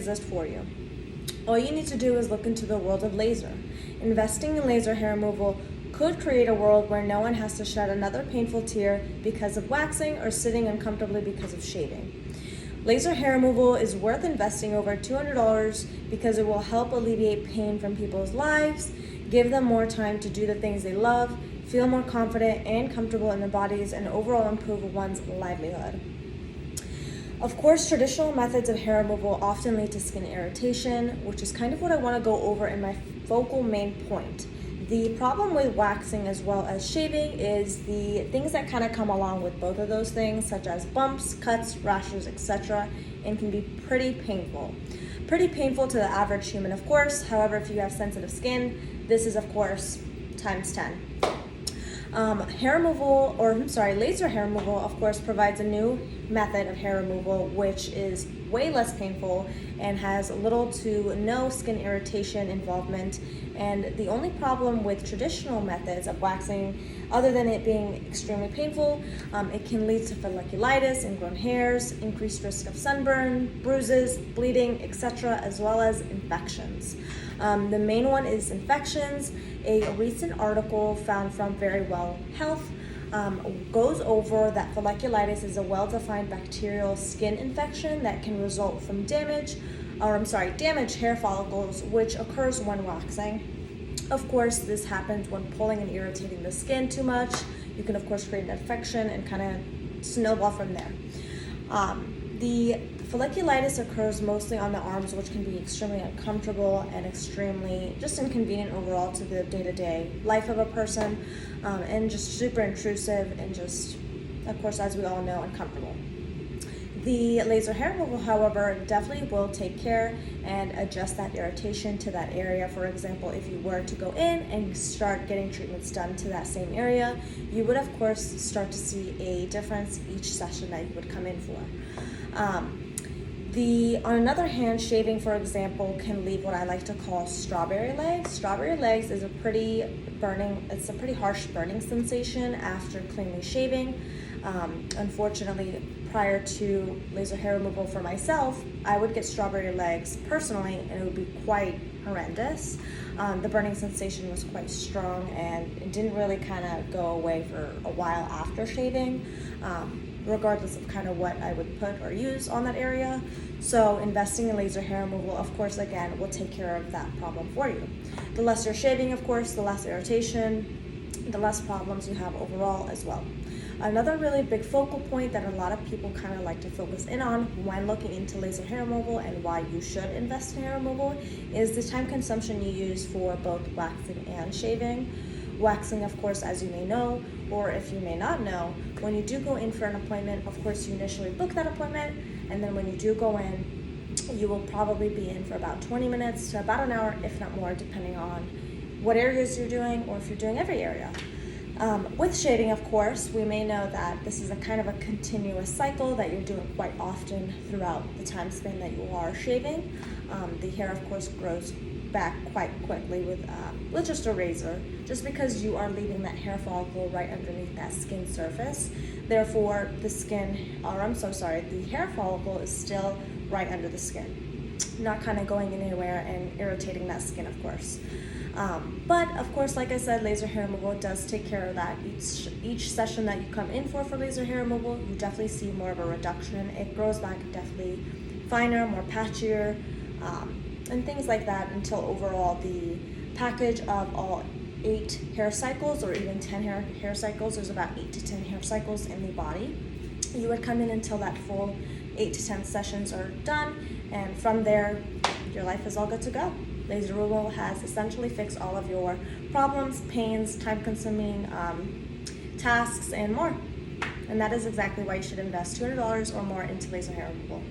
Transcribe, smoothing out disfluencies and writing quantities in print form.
exist for you. All you need to do is look into the world of laser. Investing in laser hair removal could create a world where no one has to shed another painful tear because of waxing or sitting uncomfortably because of shaving. Laser hair removal is worth investing over $200 because it will help alleviate pain from people's lives, give them more time to do the things they love, feel more confident and comfortable in their bodies, and overall improve one's livelihood. Of course, traditional methods of hair removal often lead to skin irritation, which is kind of what I want to go over in my focal main point. The problem with waxing as well as shaving is the things that kind of come along with both of those things, such as bumps, cuts, rashes, etc., and can be pretty painful. Pretty painful to the average human, of course. However, if you have sensitive skin, this is, of course, times 10. Laser hair removal, of course, provides a new method of hair removal, which is way less painful and has little to no skin irritation involvement. And the only problem with traditional methods of waxing, other than it being extremely painful, it can lead to folliculitis, ingrown hairs, increased risk of sunburn, bruises, bleeding, etc., as well as infections. The main one is infections. A recent article found from Very Well Health goes over that folliculitis is a well-defined bacterial skin infection that can result from damaged hair follicles, which occurs when waxing. Of course, this happens when pulling and irritating the skin too much. You can, of course, create an infection and kind of snowball from there. The folliculitis occurs mostly on the arms, which can be extremely uncomfortable and extremely just inconvenient overall to the day-to-day life of a person, and just super intrusive and just, of course, as we all know, uncomfortable. The laser hair removal, however, definitely will take care and adjust that irritation to that area. For example, if you were to go in and start getting treatments done to that same area, you would, of course, start to see a difference each session that you would come in for. On another hand, shaving, for example, can leave what I like to call strawberry legs. Strawberry legs is a pretty harsh burning sensation after cleanly shaving. Unfortunately, prior to laser hair removal for myself, I would get strawberry legs personally, and it would be quite horrendous. The burning sensation was quite strong, and it didn't really kind of go away for a while after shaving, regardless of kind of what I would put or use on that area. So investing in laser hair removal, of course, again, will take care of that problem for you. The less you're shaving, of course, the less irritation, the less problems you have overall as well. Another really big focal point that a lot of people kind of like to focus in on when looking into laser hair removal and why you should invest in hair removal is the time consumption you use for both waxing and shaving. Waxing, of course, as you may know, or if you may not know, when you do go in for an appointment, of course, you initially book that appointment, and then when you do go in, you will probably be in for about 20 minutes to about an hour, if not more, depending on what areas you're doing or if you're doing every area. With shaving, of course, we may know that this is a kind of a continuous cycle that you're doing quite often throughout the time span that you are shaving. The hair, of course, grows back quite quickly with just a razor, just because you are leaving that hair follicle right underneath that skin surface. Therefore, the hair follicle is still right under the skin, not kind of going anywhere and irritating that skin, of course. But of course, like I said, laser hair removal does take care of that. Each session that you come in for laser hair removal, you definitely see more of a reduction. It grows back definitely finer, more patchier, and things like that, until overall the package of all 8 hair cycles, or even 10 hair cycles, there's about 8 to 10 hair cycles in the body. You would come in until that full 8 to 10 sessions are done, and from there, your life is all good to go. Laser removal has essentially fixed all of your problems, pains, time-consuming tasks, and more. And that is exactly why you should invest $200 or more into laser hair removal.